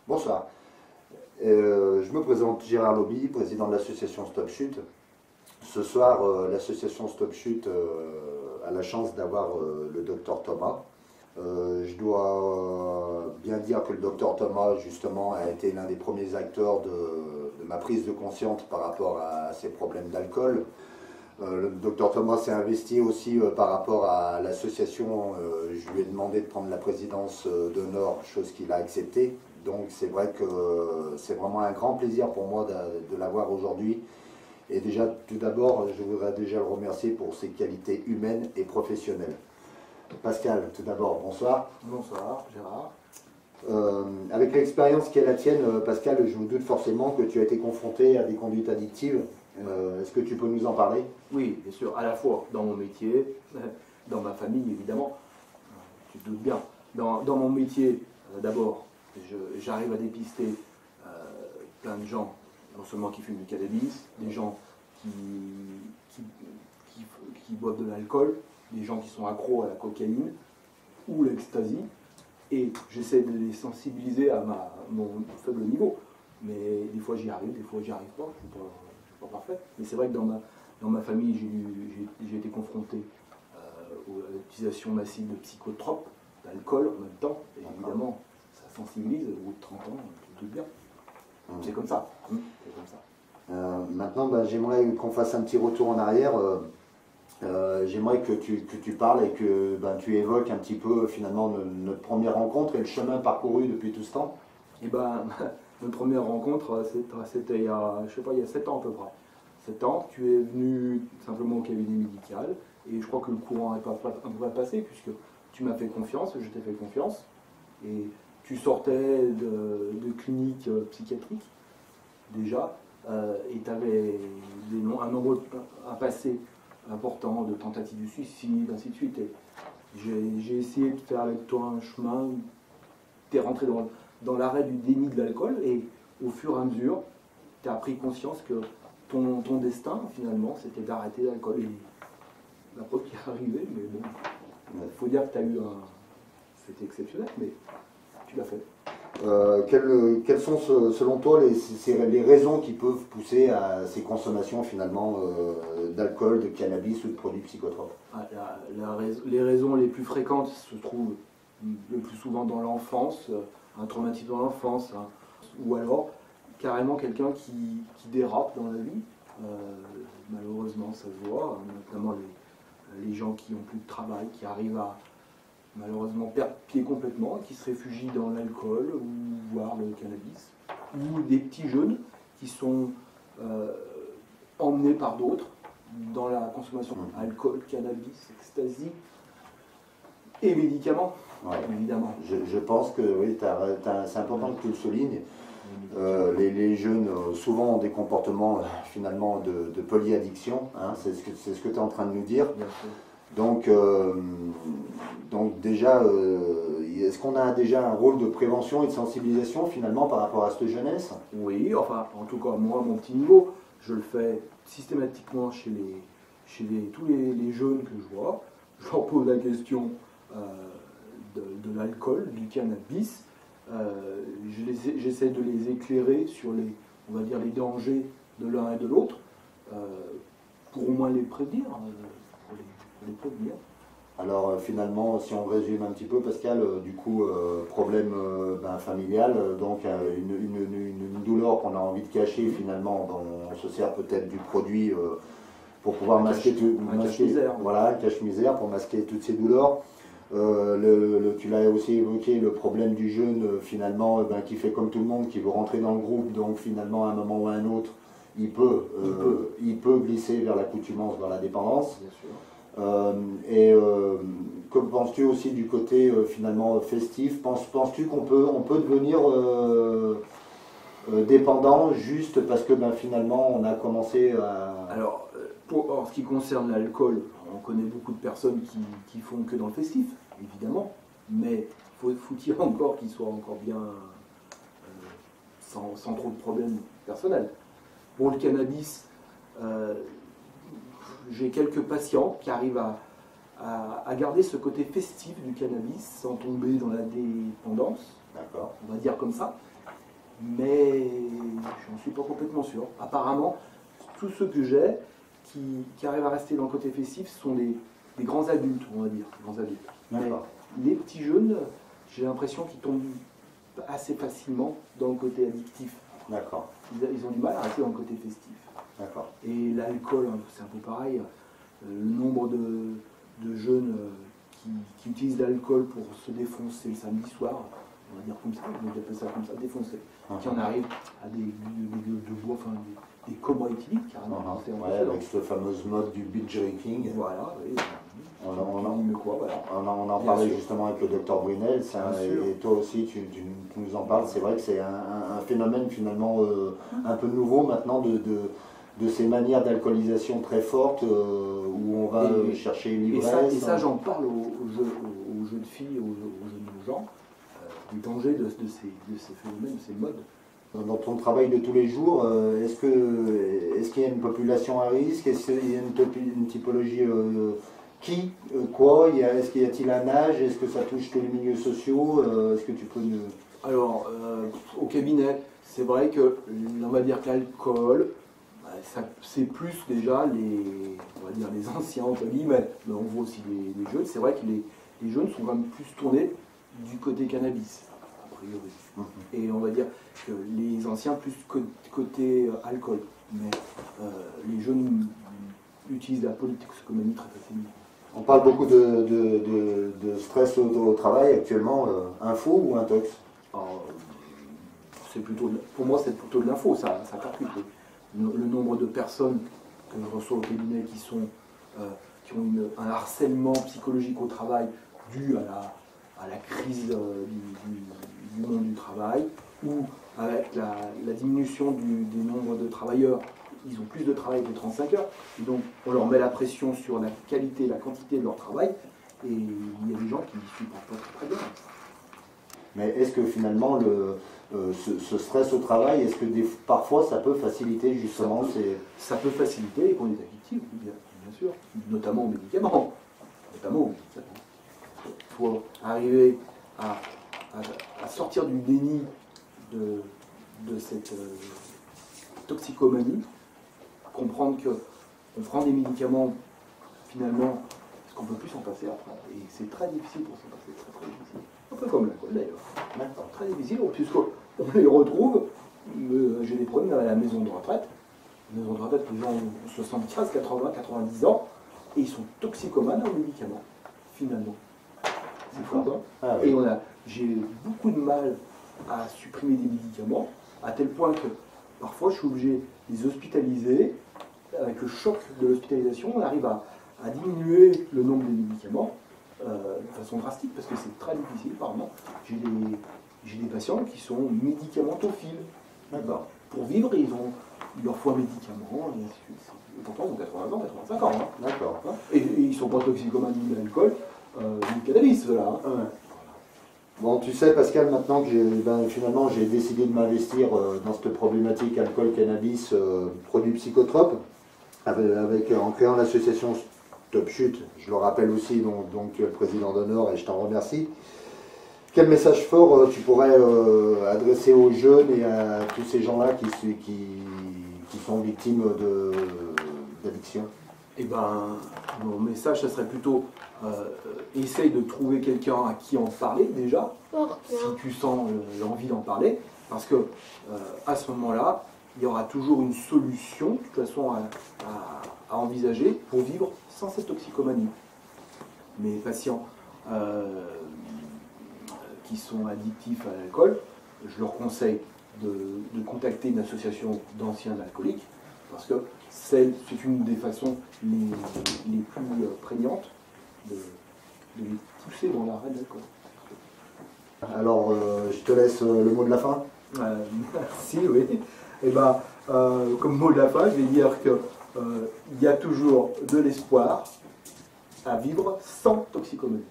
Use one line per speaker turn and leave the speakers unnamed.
Bonsoir. Je me présente Gérard Lobby, président de l'association Stop Chute. Ce soir, l'association Stop Chute a la chance d'avoir le docteur Thomas. Je dois bien dire que le docteur Thomas, justement, a été l'un des premiers acteurs de ma prise de conscience par rapport à ces problèmes d'alcool. Le docteur Thomas s'est investi aussi par rapport à l'association. Je lui ai demandé de prendre la présidence d'honneur, chose qu'il a acceptée. Donc c'est vrai que c'est vraiment un grand plaisir pour moi de l'avoir aujourd'hui. Et déjà, tout d'abord, je voudrais déjà le remercier pour ses qualités humaines et professionnelles. Pascal, tout d'abord, bonsoir.
Bonsoir, Gérard.
Avec l'expérience qui est la tienne, Pascal, je vous doute forcément que tu as été confronté à des conduites addictives. Est-ce que tu peux nous en parler?
Oui, bien sûr, à la fois dans mon métier, dans ma famille évidemment, tu te doutes bien. Dans mon métier, d'abord, j'arrive à dépister plein de gens, non seulement qui fument du cannabis, des gens qui boivent de l'alcool, des gens qui sont accros à la cocaïne ou l'ecstasy, et j'essaie de les sensibiliser à mon faible niveau. Mais des fois j'y arrive, des fois j'y arrive pas, je suis pas parfait. Mais c'est vrai que dans ma famille, j'ai été confronté à l'utilisation massive de psychotropes, d'alcool en même temps, et évidemment, ça sensibilise, au bout de 30 ans, tu te doutes bien. C'est comme ça. C'est comme ça.
Maintenant, j'aimerais qu'on fasse un petit retour en arrière. J'aimerais que tu parles et que tu évoques un petit peu finalement notre première rencontre et le chemin parcouru depuis tout ce temps.
Et notre première rencontre, c'était il y a 7 ans à peu près. 7 ans, tu es venu simplement au cabinet médical et je crois que le courant n'est pas passé puisque tu m'as fait confiance, je t'ai fait confiance. Et tu sortais de clinique psychiatrique déjà et tu avais un nombre à passer important de tentatives de suicide, ainsi de suite. J'ai essayé de faire avec toi un chemin où tu es rentré dans l'arrêt du déni de l'alcool et au fur et à mesure, tu as pris conscience que ton destin, finalement, c'était d'arrêter l'alcool. Et la preuve qui est arrivée, mais bon, il faut dire que tu as eu un... C'était exceptionnel, mais tu l'as fait.
Quelles sont selon toi les raisons qui peuvent pousser à ces consommations finalement d'alcool, de cannabis ou de produits psychotropes?
Les raisons les plus fréquentes se trouvent le plus souvent dans l'enfance, un traumatisme dans l'enfance, hein, ou alors carrément quelqu'un qui dérape dans la vie. Malheureusement ça se voit, notamment les gens qui n'ont plus de travail, qui arrivent à malheureusement perdre pied complètement, qui se réfugient dans l'alcool ou voire le cannabis, ou des petits jeunes qui sont emmenés par d'autres dans la consommation alcool, cannabis, ecstasy et médicaments, évidemment.
Je pense que oui, c'est important que tu le soulignes. Les jeunes souvent ont des comportements finalement de polyaddiction, hein, c'est ce que tu es en train de nous dire.
Bien sûr.
Donc déjà, est-ce qu'on a déjà un rôle de prévention et de sensibilisation finalement par rapport à cette jeunesse?
Oui, enfin en tout cas moi à mon petit niveau, je le fais systématiquement chez tous les jeunes que je vois. Je leur pose la question de l'alcool, du cannabis. J'essaie de les éclairer sur on va dire, les dangers de l'un et de l'autre, pour au moins les prévenir. Les prévenir.
Alors finalement, si on résume un petit peu, Pascal, du coup, problème familial, donc une douleur qu'on a envie de cacher finalement, on se sert peut-être du produit pour pouvoir masquer tout, voilà, un cache-misère pour masquer toutes ces douleurs. Tu l'as aussi évoqué, le problème du jeune finalement, qui fait comme tout le monde, qui veut rentrer dans le groupe, donc finalement à un moment ou à un autre, il peut glisser vers l'accoutumance, vers la dépendance.
Bien sûr.
Que penses-tu aussi du côté finalement festif? Penses-tu qu'on peut devenir dépendant juste parce que finalement on a commencé à...
Alors, en ce qui concerne l'alcool, on connaît beaucoup de personnes qui font que dans le festif, évidemment, mais faut-il encore qu'ils soient encore bien sans trop de problèmes personnels. Pour le cannabis, j'ai quelques patients qui arrivent à garder ce côté festif du cannabis sans tomber dans la dépendance, on va dire comme ça. Mais je n'en suis pas complètement sûr. Apparemment, tous ceux que j'ai qui arrivent à rester dans le côté festif sont des grands adultes, on va dire. Grands adultes. Mais les petits jeunes, j'ai l'impression qu'ils tombent assez facilement dans le côté addictif.
D'accord.
Ils ont du mal à rester dans le côté festif.
D'accord.
Et l'alcool, c'est un peu pareil. Le nombre de jeunes qui utilisent l'alcool pour se défoncer le samedi soir, on va dire comme ça, on appelle ça comme ça, défoncer, qui en arrivent à des gueules de bois, enfin des cobras éthyliques carrément.
Ouais, avec cette fameuse mode du binge drinking.
Voilà, oui.
On en parlait justement avec le docteur Brunel, et toi aussi tu nous en parles. C'est vrai que c'est un phénomène finalement un peu nouveau maintenant de ces manières d'alcoolisation très fortes où on va chercher une ivresse.
Et ça j'en parle aux jeunes filles, aux jeunes gens, du danger de ces phénomènes, de ces modes.
Dans ton travail de tous les jours, est-ce qu'il y a une population à risque? Est-ce qu'il y a une typologie est-ce qu'il y a-t-il un âge? Est-ce que ça touche tous les milieux sociaux? Est-ce que tu peux nous...
Alors, au cabinet, c'est vrai que, on va dire que l'alcool, c'est plus déjà on va dire les anciens, entre guillemets, mais on voit aussi les jeunes. C'est vrai que les jeunes sont quand même plus tournés du côté cannabis, a priori. Et on va dire que les anciens plus côté alcool. Mais les jeunes utilisent la polytoxicomanie très facilement.
On parle beaucoup de stress au travail actuellement. Info ou intox?
Pour moi, c'est plutôt de l'info, ça percute. Le nombre de personnes que je reçois au cabinet qui ont un harcèlement psychologique au travail dû à la crise du monde du travail, ou avec la diminution du nombre de travailleurs. Ils ont plus de travail que 35 heures, et donc on leur met la pression sur la qualité, la quantité de leur travail, et il y a des gens qui ne supportent pas très bien.
Mais est-ce que finalement ce stress au travail, est-ce que parfois ça peut faciliter justement
ça peut faciliter les conduites addictives, bien sûr, notamment aux médicaments. Il faut arriver à sortir du déni de cette toxicomanie, comprendre qu'on prend des médicaments finalement parce qu'on ne peut plus s'en passer après. Et c'est très difficile pour s'en passer, très difficile. Un peu comme l'alcool d'ailleurs. Très difficile, puisqu'on les retrouve, j'ai des problèmes à la maison de retraite. Les gens ont 75, 80, 90 ans, et ils sont toxicomanes en médicaments, finalement. C'est fort, hein. Et j'ai beaucoup de mal à supprimer des médicaments, à tel point que parfois je suis obligé de les hospitaliser. Avec le choc de l'hospitalisation, on arrive à diminuer le nombre de médicaments de façon drastique, parce que c'est très difficile, apparemment. J'ai des patients qui sont médicamentophiles. Pour vivre, il leur faut un médicament, et ainsi de suite. Et pourtant, ils ont 80 ans, 85 ans. Hein. Et ils ne sont pas toxicomanes ni de l'alcool, ni de cannabis, ceux-là. Hein.
Bon, tu sais, Pascal, maintenant que finalement j'ai décidé de m'investir dans cette problématique alcool-cannabis, produits psychotropes, en créant l'association Stop Chute, je le rappelle aussi, donc tu es le président d'honneur et je t'en remercie. Quel message fort tu pourrais adresser aux jeunes et à tous ces gens-là qui sont victimes d'addiction?
Eh ben, mon message, ça serait plutôt essaye de trouver quelqu'un à qui en parler déjà, si tu sens l'envie d'en parler, parce que à ce moment-là, il y aura toujours une solution, de toute façon, à envisager pour vivre sans cette toxicomanie. Mes patients qui sont addictifs à l'alcool, je leur conseille de contacter une association d'anciens alcooliques, parce que c'est une des façons les plus prégnantes de les pousser dans l'arrêt de l'alcool.
Alors, je te laisse le mot de la fin.
Merci, oui. Et ben, comme mot de la fin, je vais dire qu'il y a toujours de l'espoir à vivre sans toxicomanie.